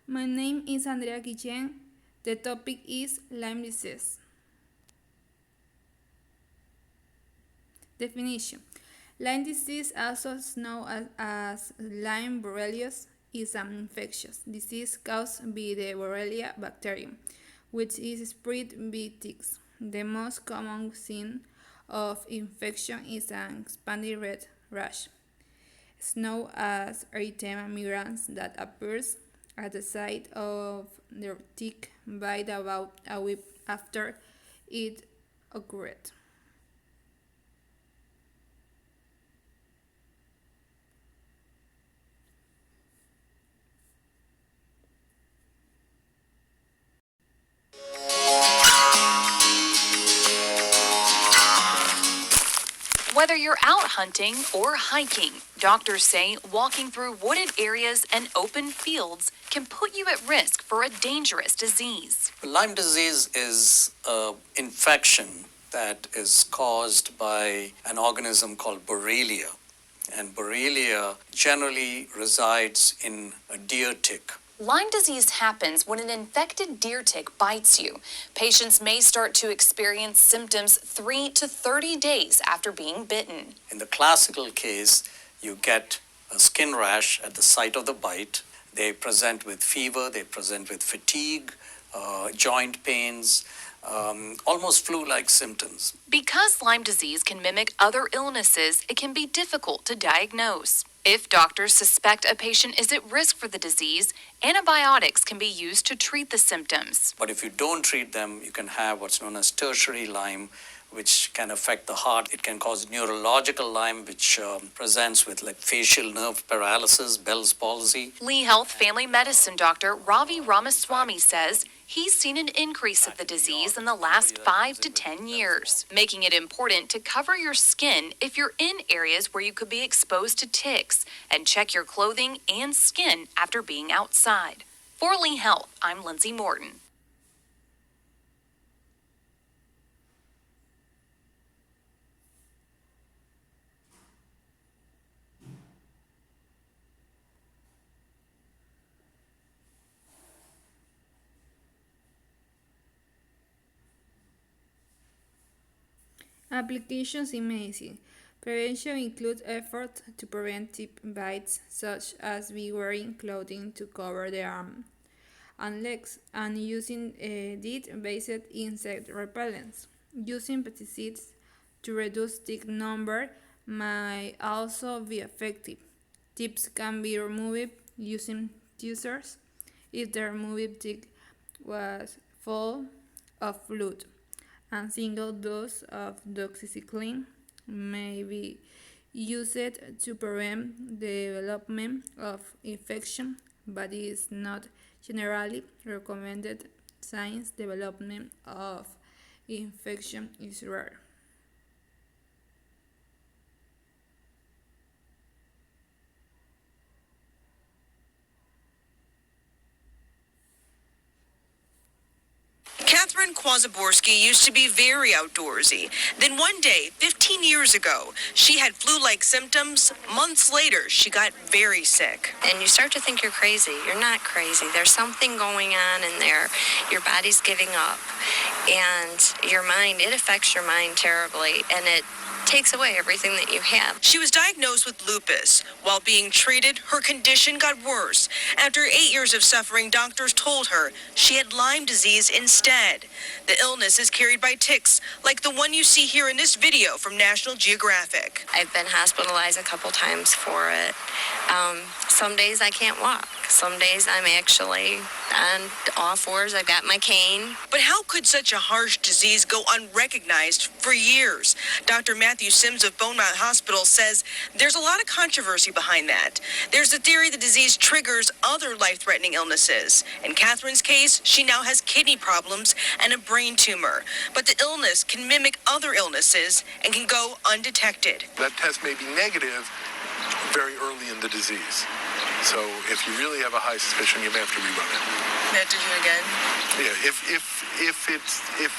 My name is Andrea Guillen. The topic is Lyme disease. Definition. Lyme disease, also known as Lyme borrelios, is an infectious disease caused by the Borrelia bacterium, which is spread by ticks. The most common sign of infection is an expanding red rash. It's known as erythema migrans that appears at the site of the tick bite about a week after it occurred. Whether you're out hunting or hiking, doctors say walking through wooded areas and open fields can put you at risk for a dangerous disease. Lyme disease is an infection that is caused by an organism called Borrelia. And Borrelia generally resides in a deer tick. Lyme disease happens when an infected deer tick bites you. Patients may start to experience symptoms 3 to 30 days after being bitten. In the classical case, you get a skin rash at the site of the bite. They present with fever, they present with fatigue, joint pains, almost flu-like symptoms. Because Lyme disease can mimic other illnesses, it can be difficult to diagnose. If doctors suspect a patient is at risk for the disease, antibiotics can be used to treat the symptoms. But if you don't treat them, you can have what's known as tertiary Lyme, which can affect the heart. It can cause neurological Lyme, which presents with like facial nerve paralysis, Bell's palsy. Lee Health family medicine doctor Ravi Ramaswamy says he's seen an increase of the disease in the last 5 to 10 years, making it important to cover your skin if you're in areas where you could be exposed to ticks, and check your clothing and skin after being outside. For Lee Health, I'm Lindsay Morton. Applications in medicine. Prevention includes efforts to prevent tick bites, such as by wearing clothing to cover the arm and legs, and using DEET-based insect repellents. Using pesticides to reduce tick number might also be effective. Ticks can be removed using tweezers if the removed tick was full of fluid. And single dose of doxycycline may be used to prevent the development of infection, but is not generally recommended since development of infection is rare. Catherine Kwazaborski used to be very outdoorsy. Then one day, 15 years ago, she had flu-like symptoms. Months later, she got very sick. And you start to think you're crazy. You're not crazy. There's something going on in there. Your body's giving up. And your mind, it affects your mind terribly. And it takes away everything that you have. She was diagnosed with lupus. While being treated, her condition got worse. After 8 years of suffering, doctors told her she had Lyme disease instead. The illness is carried by ticks, like the one you see here in this video from National Geographic. I've been hospitalized a couple times for it. Some days I can't walk. Some days I'm actually on all fours. I've got my cane. But how could such a harsh disease go unrecognized for years? Dr. Matthew Sims of Beaumont Hospital says there's a lot of controversy behind that. There's the theory the disease triggers other life-threatening illnesses. In Catherine's case, she now has kidney problems and a brain tumor. But the illness can mimic other illnesses and can go undetected. That test may be negative very early in the disease. So if you really have a high suspicion, you may have to rerun it. May have to do it again? Yeah, if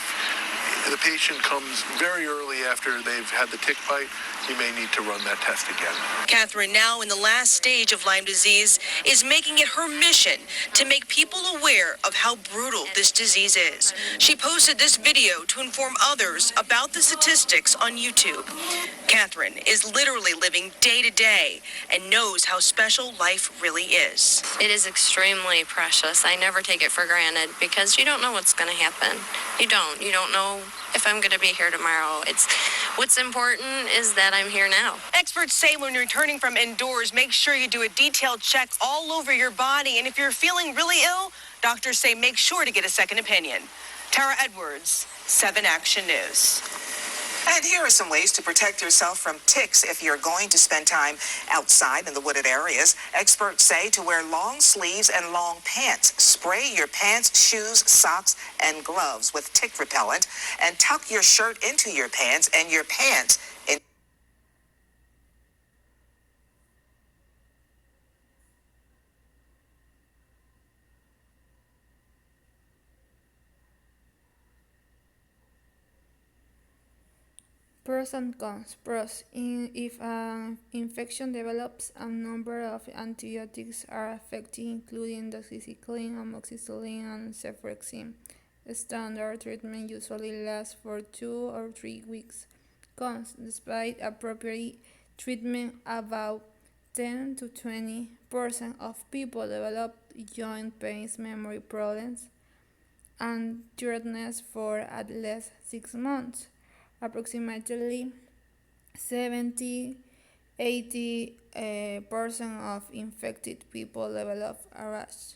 the patient comes very early after they've had the tick bite, you may need to run that test again. Catherine, now in the last stage of Lyme disease, is making it her mission to make people aware of how brutal this disease is. She posted this video to inform others about the statistics on YouTube. Catherine is literally living day to day and knows how special life really is. It is extremely precious. I never take it for granted because you don't know what's going to happen. You don't. You don't know if I'm going to be here tomorrow. What's important is that I'm here now. Experts say when returning from indoors, make sure you do a detailed check all over your body. And if you're feeling really ill, doctors say make sure to get a second opinion. Tara Edwards, 7 Action News. And here are some ways to protect yourself from ticks if you're going to spend time outside in the wooded areas. Experts say to wear long sleeves and long pants. Spray your pants, shoes, socks, and gloves with tick repellent. And tuck your shirt into your pants and your pants in. Pros and cons. Pros. If an infection develops, a number of antibiotics are effective, including doxycycline, amoxicillin, and ceftriaxone. Standard treatment usually lasts for 2 or 3 weeks. Cons. Despite appropriate treatment, about 10 to 20% of people develop joint pains, memory problems, and tiredness for at least 6 months. Approximately 70–80% of infected people develop a rash.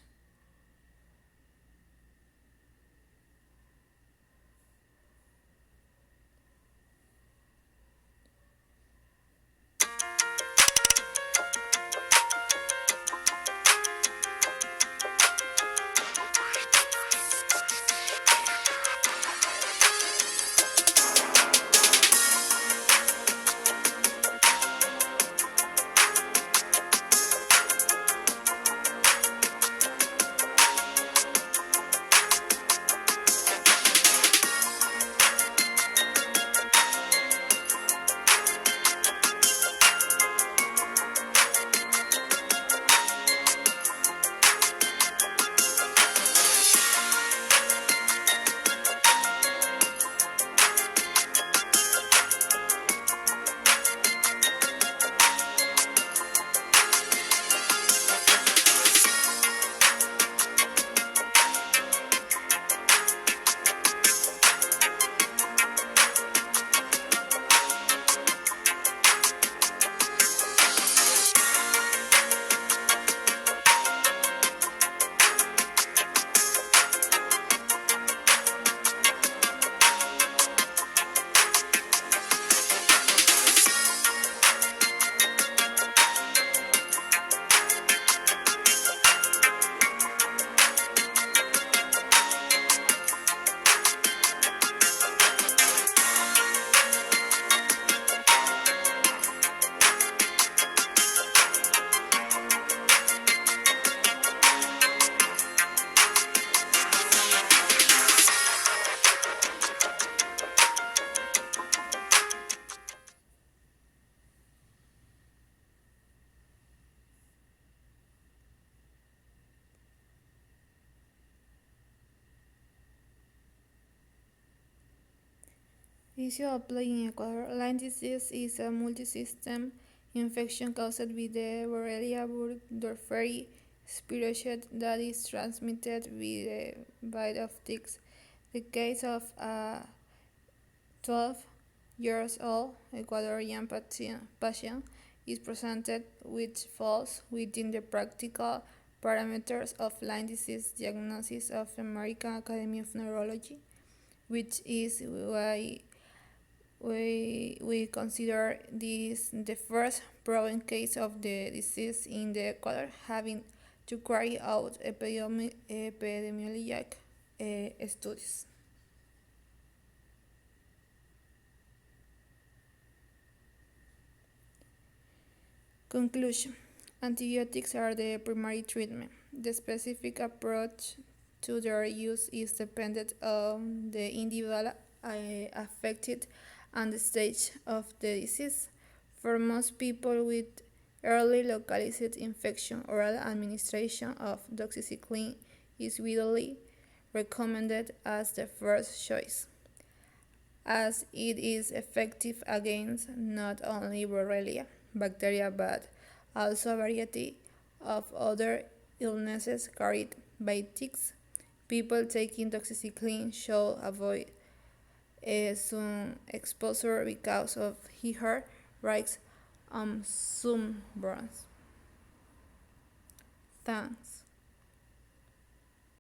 Issue of plague in Ecuador. Lyme disease is a multi-system infection caused by the Borrelia burgdorferi spirochete that is transmitted by the bite of ticks. The case of a 12-year-old Ecuadorian patient is presented with falls within the practical parameters of Lyme disease diagnosis of the American Academy of Neurology, which is why we consider this the first proven case of the disease in the Ecuador, having to carry out epidemiologic studies. Conclusion. Antibiotics are the primary treatment. The specific approach to their use is dependent on the individual affected and the stage of the disease. For most people with early localized infection, oral administration of doxycycline is widely recommended as the first choice, as it is effective against not only Borrelia bacteria but also a variety of other illnesses carried by ticks. People taking doxycycline should avoid some exposure because of hair risks sunburns. Thanks.